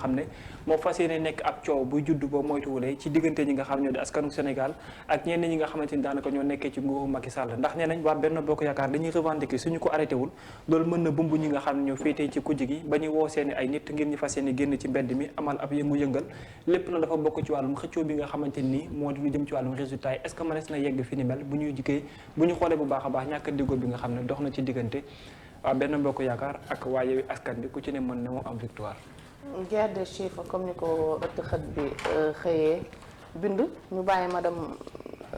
xam ne moo fas yéene nekk ab coow buy judd boo moytuwulee ci diggante ñi nga xam ñoo di askanu Sénégal ak ñenn ñi nga xamante ni daanaka ñoo nekkee ci nguuru Macky Sall ndax nee nañ waa Benno Bokk Yaakaar dañuy revendiquer suñu ko arrêté wul loolu mën na bumb ñi nga xam ne ñoo féetee ci kujj gi ba ñu woo seeni ay nit ngir ñu fas yéene génn ci mbedd mi amal ab yëngu-yëngal lépp na dafa bokk ci wàllum xëccoo bi nga xamante nii moo di lu jëm ci wàllum résultat yi est-ce que mënees na yegg fi ni mel bu ñuy jugee bu ñu xoolee bu baax a baax ñàkk déggoo bi nga xam ne dox na ci diggante waa Benno Bokk Yaakaar ak waa Yewwi Askan bi ku ci ne mën na moo am victoire. guerre des chiffres comme ni ko ëtt xët bi xëyee bind ñu bàyyi madame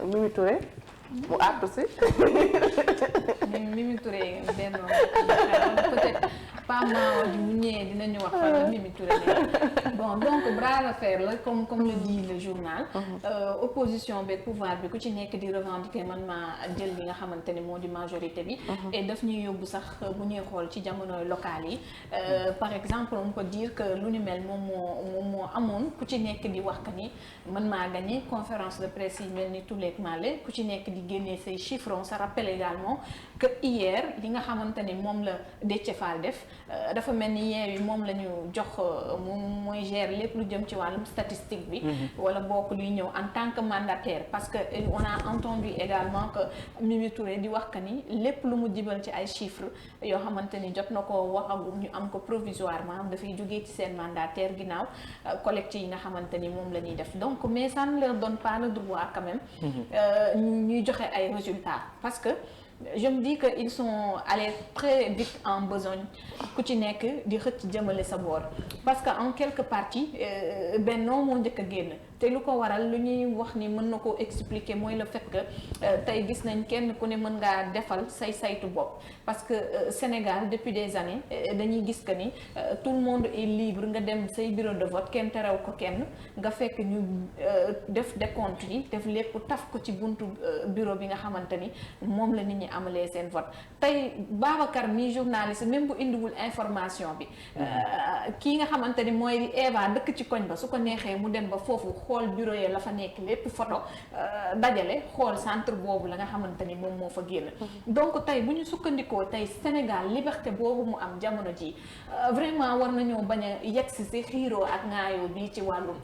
Mimi Touré mu àttu si. Mimi Touré benn peut-être pas Mao ji mu ñëwee dinañu wax fan la Mimi Touré bon donc bras de fer la comme le dit le journal. Opposition bi pouvoir bi ku ci nekk di revendiquer man maa jël li nga xamante ni moo di majorité bi. et daf ñuy yóbbu sax bu ñuy xool ci jamono locales yi. par exemple on peut dire que lu ni mel moom moo amoon ku ci nekk di wax que ni man maa gagné conférence de presse yi mel ni Tulle Male ku ci nekk di génnee say chiffres. On se rappelle également que hier li nga xamante ni moom la Déthié Fall def dafa mel ni Yewwi moom la ñu jox moom mooy gérer lépp lu jëm ci wàllum statistique bi. wala bokk luy ñëw en tant que mandataire parce que on a entendu également que Mimi Touré di wax que ni lépp lu mu jibal ci ay chiffres yoo xamante ni jot na ko waxagum ñu am ko provisoirement dafay jógee ci seen mandataire ginnaaw collecte yi nga xamante ni moom la ñuy def donc mais ça ne leur donne pas le droit quand même. ñuy joxe ay résultats parce que je me dis que ils sont allés très vite en besogne ku ci nekk di xëcc jëmale sa boor parce que en quelque partie Benno moo njëkk a génn te lu ko waral lu ñuy wax ni mën na ko expliquer mooy le fait que tey gis nañ kenn ku ne mën ngaa defal say saytu bopp parce que Sénégal depuis des années dañuy gis que ni tout le monde est libre nga dem say bureau de vote kenn terew ko kenn nga fekk ñu def décompte yi def lépp taf ko ci buntu bureau bi nga xamante ni moom la nit ñi amalee seen vote tey Babacar mi journaliste même bu indiwul information bi kii nga xamante ni mooy Eva dëkk ci koñ ba su ko neexee mu dem ba foofu xool bureau yi la fa nekk lépp photo dajale xool centre boobu la nga xamante ni moom moo fa génn donc tey bu ñu sukkandikoo tey Sénégal liberté boobu mu am jamono ji vraiment war nañoo bañ a yegsi si xiiroo ak ŋaayoo bi ci wàllum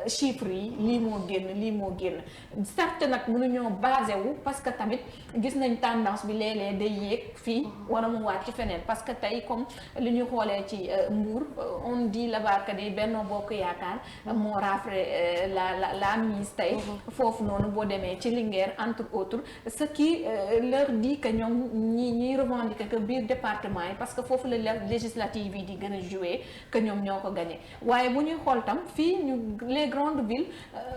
chiffres yi lii moo génn certes nag mënuñoo basé wu parce que tamit gis nañ tendance bi léeg-léeg day yéeg fii wala mu wàcc ci feneen parce que tey comme li ñu xoolee ci Mbour on dit là-bas que ni Benno Bokk Yaakaar moo raflé la mise tey foofu noonu boo demee ci Linguère entre autres ce qui leur dit que ñoom ñiy revendiquer que biir département yi parce que foofu la législative yi di gën a jouer que ñoom ñoo ko gagné waaye bu ñuy xool tam fii ñu les grandes villes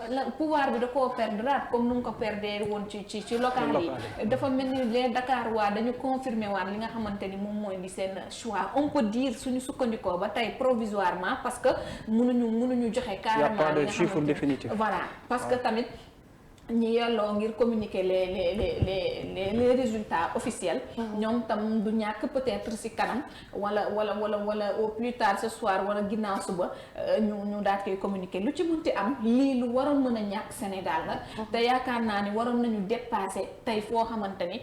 la pouvoir bi da koo perdre comme nu mu ko perdre woon ci local yi dafa mel ni les Dakar waa dañu confirmer waat li nga xamante ni moom mooy di seen choix on peut dire suñu sukkandikoo ba tey provisoirement parce que mënuñu joxe carrément y a pas de chiffre définitif voilà parce que tamit ñi yelloo ngir communiquer les résultats officiels ñoom tam du ñàkk peut-être ci kanam wala au plus tard ce soir wala ginnaaw suba ñu daal koy communiquer lu ci munti am lii lu waroon mën a ñàkk Sénégal la te yaakaar naa ni waroon nañu dépasser tey foo xamante ni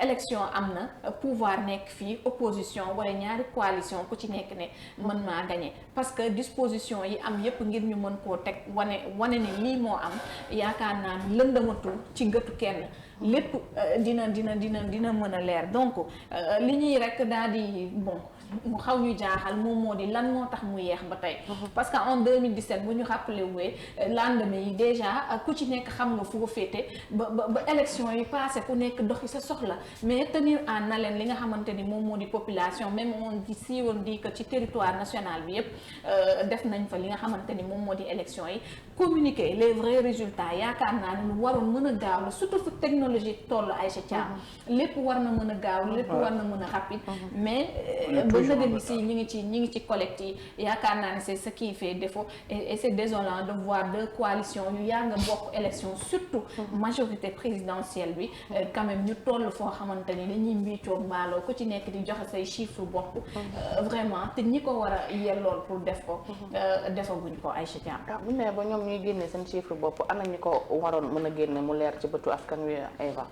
élection am na pouvoir nekk fii opposition wala ñaari coalition ku ci nekk ne mën maa gagner parce que disposition yi am yépp ngir ñu mën koo teg wane ne lii moo am yaakaar naa ni lëndamatul ci gëtu kenn lépp dina mën a leer donc li ñuy rek daal di bon mu xaw ñu jaaxal moom moo di lan moo tax mu yeex ba tey parce que en 2017 bu ñu rappelé wee lendemain yi déjà ku ci nekk xam nga fu ko féete ba élection yi passé ku nekk doxi sa soxla mais tenir en haleine li nga xamante ni moom moo di population même on dit si on dit que ci territoire national bi yépp def nañ fa li nga xamante ni moom moo di élection yi communiquer les vrais résultats yaakaar naa ne lu waroon mën a gaaw la surtout fu technologie toll Aïcha Thiam lépp war na mën a gaaw lépp war na mën a rapide mais ba nëgëni si ñi ngi ci collecte yi yaakaar naa ne c'est ce qui fait défaut et c'est désolant de voir deux coalitions yu yaa nga bokk élection surtout majorité présidentielle bi quand même ñu toll foo xamante ni dañuy mbiicoo mbaaloo ku ci nekk di joxe say chiffre bopp vraiment te ñi ko war a yellool pour def ko defaguñ ko Aïcha Thiam bu ne ba ñoom ñuy génne seen chiffre bopp ana ñi ko waroon mën a génne mu leer ci bëtu askan wi Eva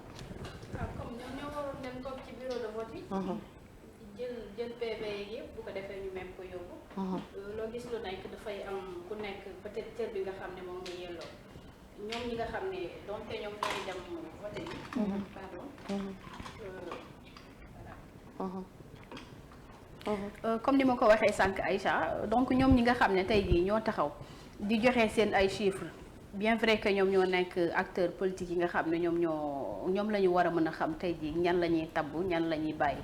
comme ñoo waroon dem toog ci bureau de vote yi jël PV yi yëpp bu ko defee ñu même ko yóbbu loo bis lu nekk dafay am ku nekk peut-être cër bi nga xam ne moom nga yelloo ñoom ñi nga xam ne donte ñoom ñooy dem vote yi. pardon. comme ni ma ko waxee sànq Aïcha donc ñoom ñi nga xam ne tey jii ñoo taxaw di joxe seen ay chiffres bien vrai que ñoom ñoo nekk acteurs politiques yi nga xam ne ñoom la ñu war a mën a xam tey jii ñan la ñuy tabb ñan la ñuy bàyyi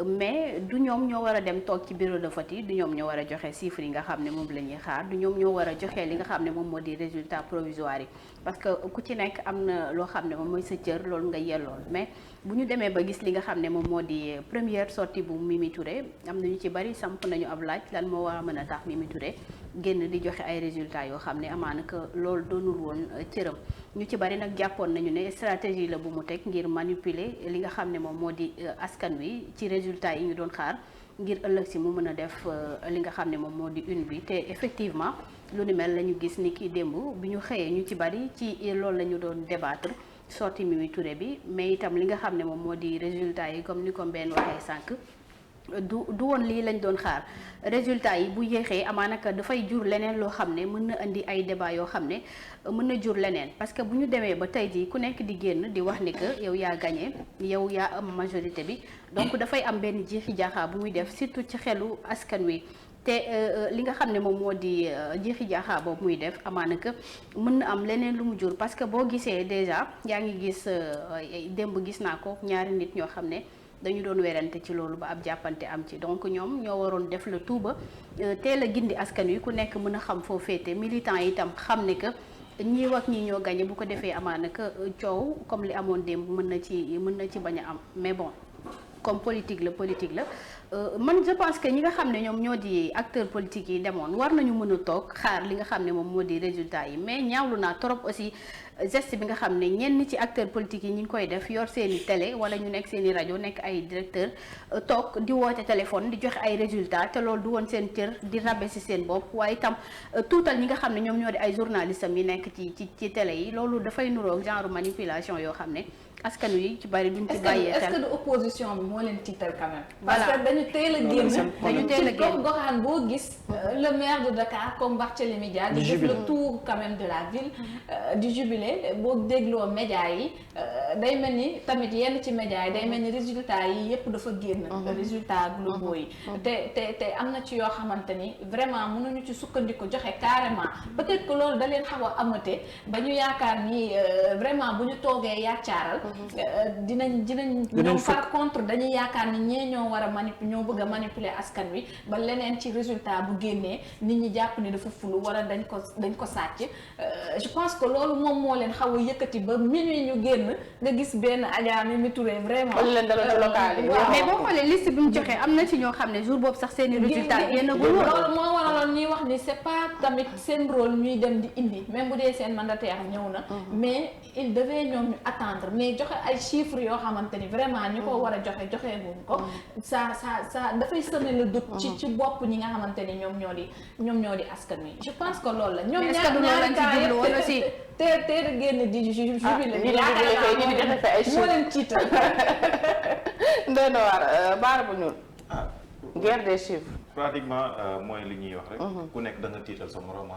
mais du ñoom ñoo war a dem toog ci bureau de vote yi du ñoom ñoo war a joxe chiffres yi nga xam ne moom la ñuy xaar du ñoom ñoo war a joxe li nga xam ne moom moo di résultat provisoire yi parce que ku ci nekk am na loo xam ne moom mooy sa cër loolu nga yellool mais bu ñu demee ba gis li nga xam ne moom moo di première sortie bu Mimi Touré am na ñu ci bari samp nañu ab laaj lan moo war a mën a tax Mimi Touré génn di joxe ay résultats yoo xam ne amaana que loolu doonul woon cëram ñu ci bari nag jàppoon nañu ne stratégie la bu mu teg ngir manipuler li nga xam ne moom moo di askan wi ci résultats yi ñu doon xaar ngir ëllëg si mu mën a def li nga xam ne moom moo di une bi te effectivement lu ni mel la ñu gis ni ki démb bi ñu xëyee ñu ci bari ci loolu la ñu doon débattre sorti Mimi Touré bi mais itam li nga xam ne moom moo di résultats yi comme ni ko Mbène waxee sànq du woon lii lañ doon xaar résultats yi bu yéexee amaanaka dafay jur leneen loo xam ne mën na indi ay débat yoo xam ne mën na jur leneen parce que bu ñu demee ba tey jii ku nekk di génn di wax ni que yow yaa gagné yow yaa am majorité bi donc dafay am benn jiixi jaaxaa bu muy def surtout ci xelu askan wi te li nga xam ne moom moo di jiixi jaaxaa boobu muy def amaana que mën na am leneen lu mu jur parce que boo gisee déjà yaa ngi gis démb gis naa ko ñaari nit ñoo xam ne dañu doon werante ci loolu ba ab jàppante am ci donc ñoom ñoo waroon def le tout ba teel a gindi askan wi ku nekk mën a xam foo féete militant yi itam xam ne que ñii wax ñii ñoo gagné bu ko defee amaana que coow comme li amoon démb mën na ci bañ a am mais bon comme politique la man je pense que ñi nga xam ne ñoom ñoo di acteurs politiques yi demoon war nañu mën a toog xaar li nga xam ne moom moo di résultat yi mais ñaawlu naa trop aussi geste bi nga xam ne ñenn ci acteurs politiques yi ñu ngi koy def yor seen i télé wala ñu nekk seen i rajo nekk ay directeur toog di woote téléphone di joxe ay résultats te loolu du woon seen cër di rabe si seen bopp waaye itam tuutal ñi nga xam ne ñoom ñoo di ay journalistes am yi nekk ci télé yi loolu dafay nuroog genre manipulation yoo xam ne askan wi ci bari duñ ci bàyyee xel. est-ce que de opposition bi moo leen tiital quand même. parce que dañu teel a génn ci goxaan boo gis le maire de Dakar comme Barthélémy Dias di def le tour quand même de la ville di jubilé boo dégloo médias yi day mel ni tamit yenn ci médias yi day mel ni résultats yi yépp dafa génn résultats globaux yi te am na ci yoo xamante ni vraiment mënuñu ci sukkandiku joxe carrément peut-être que loolu da leen xaw a amate ba ñu yaakaar ni vraiment bu ñu toogee yaacaaral dinañ ñoom par contre dañuy yaakaar ni ñee ñoo war a ñoo bëgg a manipuler askan wi ba leneen ci résultat bu génnee nit ñi jàpp ni dafa fulu wala dañ ko sàcc je pense que loolu moom moo leen xaw a yëkkati ba minuit ñu génn nga gis benn Adja Mimi Touré vraiment leen dala ci local yi mais boo xoolee liste bi mu joxee am na ci ñoo xam ne jour boobu sax seeni résultat génnagul loolu moo waraloon ñuy wax ni c'est pas tamit seen rôle ñuy dem di indi même bu dee seen mandataire ñëw na mais il devait ñoom ñu attendre mais joxe ay chiffres yoo xamante ni vraiment ñi ko war a joxe guñ ko ça dafay semer le doute ci bopp ñi nga xamante ni ñoom ñoo di askan wi je pense que loolu la ñoom ñaari cas yëpp te génn di jubilé moo leen tiital doy na waar baara bu ñuul guerre des chiffres pratiquement mooy li ñuy wax rek ku nekk da nga tiital sa morom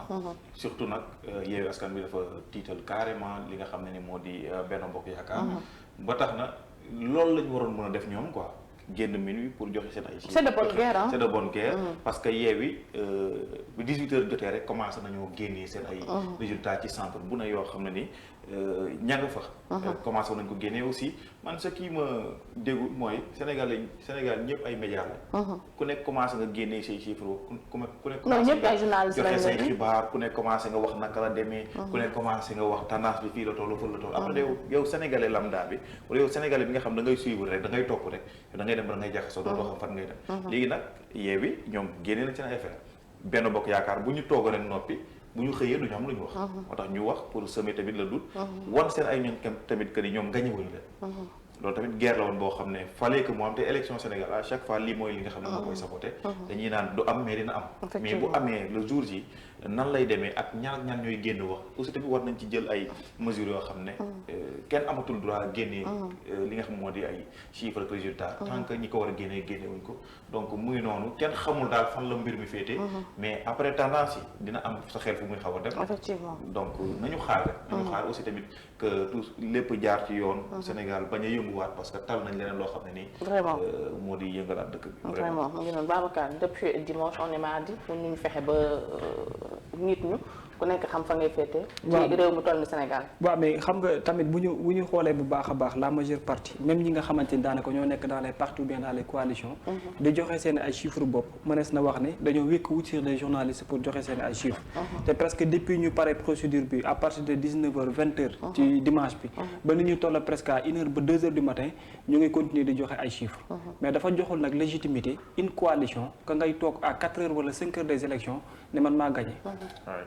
surtout nag Yewwi Askan Wi dafa tiital carrément li nga xam ne ni moo di Benno Bokk Yaakaar ba tax na loolu la ñu waroon mën a def ñoom quoi génn minuit pour joxe seen ay chiffres. c'est de bonne guerre c'est de bonne guerre parce que Yewwi bu 18h jotee rek commencé nañoo génnee seen ay résultats ci centre bu ne yoo xam ne ni ña nga fa commencé nañ ko génnee aussi man ce qui ma déggu mooy Sénégal ñëpp ay médias la ku nekk commencé nga génnee say chiffres ku nekk commencé nga joxe say xibaar ku nekk commencé nga wax naka la demee ku nekk commencé nga wax tendance bi fii la toll fële la toll après yow sénégalais lambda bi wala yow sénégalais bi nga xam da ngay suivre rek da ngay topp rek da ngay dem ba da ngay jaxasoo doo xam fan ngay dem léegi nag Yewwi ñoom génnee nañ seen ay affaire Benno Bokk Yaakaar bu ñu toog rek noppi bu ñu xëyee du ñu am lu ñu wax moo tax ñu wax pour semer tamit le doute wan seen ay ñoom tamit que ni ñoom gañewuñu leen loolu tamit guerre la woon boo xam ne fallait que mu am te élection Sénégal à chaque fois lii mooy li nga xam ne moo koy saboté dañuy naan du am mais dina am mais bu amee le jour ji nan lay demee ak ñan ñooy génn wax aussi tamit war nañ ci jël ay mesures yoo xam ne kenn amatul droit génnee li nga xam moo di ay chiffres ak résultats tant que ñi ko war a génnee wuñ ko donc muy noonu kenn xamul daal fan la mbir mi féete mais après tendance yi dina am sa xel fu muy xaw a dem effectivement donc nañu xaar rek nañu xaar aussi tamit que tout lépp jaar ci yoon Sénégal bañ a yënguwaat parce que tal nañ leneen loo xam ne nii vraiment moo di yëngalaat dëkk bi vraiment mu ngi noonu Babacar depuis dimanche on est mardi pour ñu fexe ba nit ñu ku nekk xam fa ngay féete ci réew mu toll ni Sénégal waaw mais xam nga tamit bu ñu xoolee bu baax a baax la majeure partie même ñi nga xamante ni daanaka ñoo nekk dans les partis ou bien dans les coalitions di joxe seen ay chiffres bopp mënees na wax ne dañoo wékk wut sur les journalistes pour joxe seen ay chiffres te presque depuis ñu pare procédure bi à partir de 19h 20h ci dimanche bi ba ni ñu toll presque à 1h ba 2h du matin ñu ngi continuer di joxe ay chiffres mais dafa joxul nag légitimité une coalition que ngay toog à 4h wala 5h des élections ne man maa gagné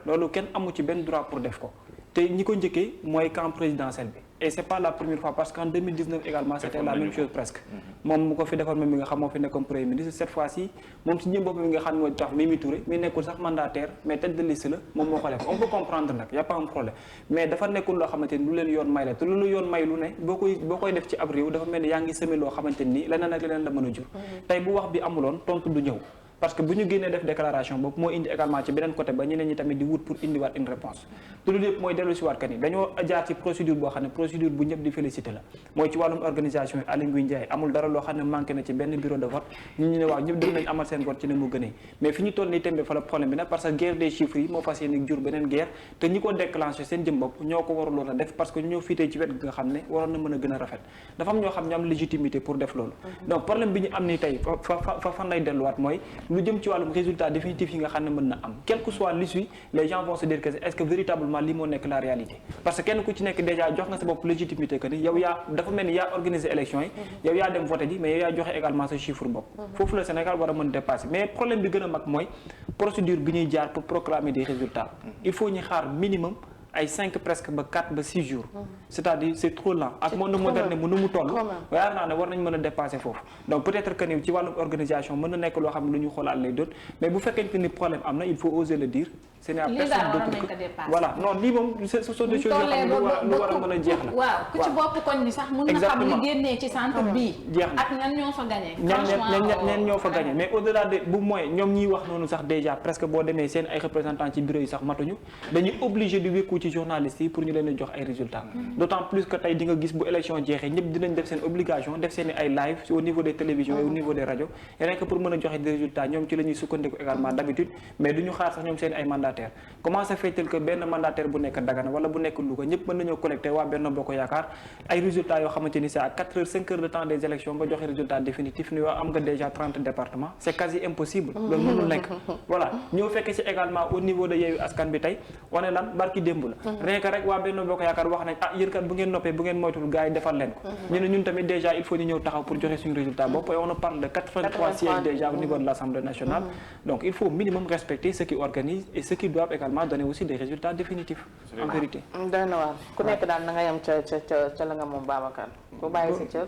loolu kenn amu ci benn droit pour def ko te ñi ko njëkkee mooy camp présidentiel bi et c'est pas la première fois parce qu'en 2019 également c'était la même chose presque moom mu ko fi defar moom mi nga xam moo fi nekkoon premier ministre cette fois-ci moom si ñëm bopp mi nga xam ne moo tax Mimi Touré mi nekkul sax mandataire mais tête de liste la moom moo ko def on peut comprendre nag y a pas un problème mais dafa nekkul loo xamante ni lu leen yoon may la te lu yoon may lu ne boo koy def ci ab réew dafa mel ni yaa ngi semé loo xamante ni leneen ak leneen la mën a jur tey bu wax bi amuloon tontu du ñëw parce que bu ñu génnee def déclaration boobu moo indi également ci beneen côté ba ñeneen ñi tamit di wut pour indiwaat une réponse te loolu yëpp mooy dellu si waat que ni dañoo jaar ci procédure boo xam ne procédure bu ñëpp di félicité la mooy ci wàllum organisation yi Aly Ngouille Ndiaye amul dara loo xam ne manqué na ci benn bureau de vote ñu ne waaw ñëpp def nañ amal seen vote ci ne mu gënee mais fi ñu toll nii tembe fa la problème bi nag parce que guerre des chiffres yi moo fas yéene jur beneen guerre te ñi ko déclenché seen jëm bopp ñoo ko waruloon a def parce que ñoo fiitee ci wet gi nga xam ne waroon na mën a gën a rafet dafa am ñoo xam ñu am légitimité pour def loolu donc problème bi ñu am ni tey fa fan lay delluwaat mooy lu jëm ci wàllum résultat définitif yi nga xam ne mën na am quel que soit l'issue les gens vont se dire que est-ce que véritablement lii moo nekk la réalité parce que kenn ku ci nekk déjà jox nga sa bopp légitimité que ni yow yaa dafa mel ni yaa organisé élection yi yow yaa dem voté ji mais yow yaa joxe également sa chiffre bopp foofu la Sénégal war a mën dépasser mais problème bi gën a mag mooy procédure bi ñuy jaar pour proclamer des résultats il faut ñu xaar minimum ay 5 presque ba 4 ba 6 jours c'est-à-dire c'est trop lent ak monde moderne mu nu mu toll yaakaar naa ne war nañ mën a dépasser foofu donc peut-être que ni ci wàllum organisation mën na nekk loo xam ne lu ñu xoolaat lay doon mais bu fekkente ni problème am na il faut oser le dire ce n'est à personne d'autre que voilà non lii moom ce sont des choses yoo xam ne lu war a mën a jeex la waaw ku ci bopp koñ bi sax mën na xam li génnee ci centre bii jeex na ak ñan ñoo fa gagné ñan ñoo fa gagné mais au-delà de bu mooy ñoom ñiy wax noonu sax déjà presque boo demee seen ay représentants ci bureau yi sax matuñu dañuy obligé di wékku ci journalistes yi pour ñu leen a jox ay résultats d'autant plus que tey di nga gis bu élection jeexee ñëpp dinañ def seen obligation def seen ay live au niveau des télévisions et au niveau des radios rien que pour mën a joxe des résultats ñoom ci la ñuy sukkandiku également d'habitude mais duñu xaar sax ñoom seen ay mandataires comment ça fait-il que benn mandataire bu nekk Dagana wala bu nekk Louga ñëpp mën nañoo collecter waa Benno Bokk Yaakaar ay résultats yoo xamante ni c'est à 4 heures 5 heures de temps des élections nga joxe résultat définitif ni yoo am nga déjà 30 départements c'est quasi impossible loolu mënul nekk voilà ñoo fekk ci également au niveau de Yewwi Askan bi tey wane lan barki démb la rien que rek waa Benno Bokk Yaakaar wax nañ yéen kat bu ngeen noppee bu ngeen moytul gars yi defal leen ko ñu ne ñun tamit déjà il faut ñu ñëw taxaw pour joxe suñu résultat bopp et on parle de 83 sièges déjà au niveau de l'Assemblée nationale donc il faut minimum respecter ceux qui organisent et ceux qui doivent également donner aussi des résultats définitifs en vérité doy na waar ku nekk daal na nga yem ca la nga moom Babacar ku bàyyi sa cër